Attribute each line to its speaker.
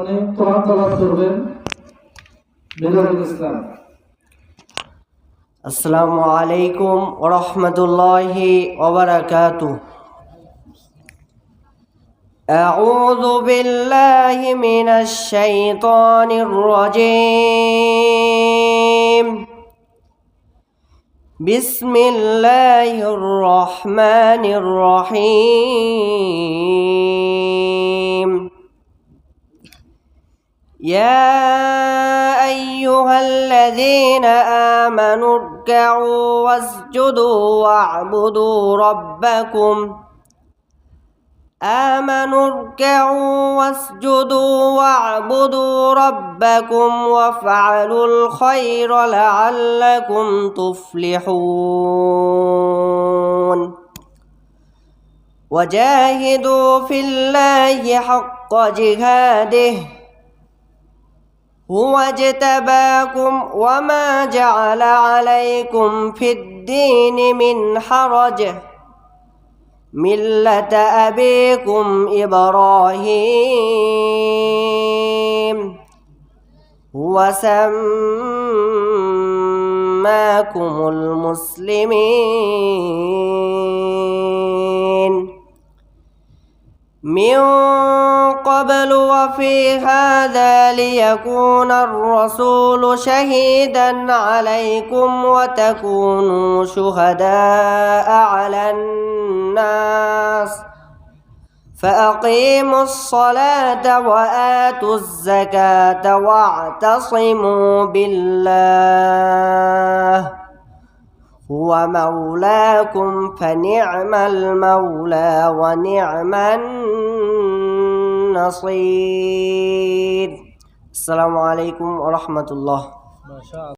Speaker 1: সামনে কোরআন তেলাওয়াত করবেন মিরাজুল ইসলাম।
Speaker 2: আসসালামু আলাইকুম ওয়া রাহমাতুল্লাহি ওয়া বারাকাতুহু। আউযু বিল্লাহি মিনাশ শাইতানির রাজীম। বিসমিল্লাহির রহমানির রহিম। يا أيها الذين آمنوا اركعوا واسجدوا واعبدوا ربكم وافعلوا الخير لعلكم تفلحون وجاهدوا في الله حق جهاده هو اجتباكم وما جعل عليكم في الدين من حرج ملة أبيكم إبراهيم هو سماكم المسلمين من قبل وفي هذا ليكون الرسول شهيدا عليكم وتكونوا شهداء على الناس فأقيموا الصلاة وآتوا الزكاة واعتصموا بالله هو مولاكم فنعم المولى ونعم النصير. السلام عليكم ورحمة الله.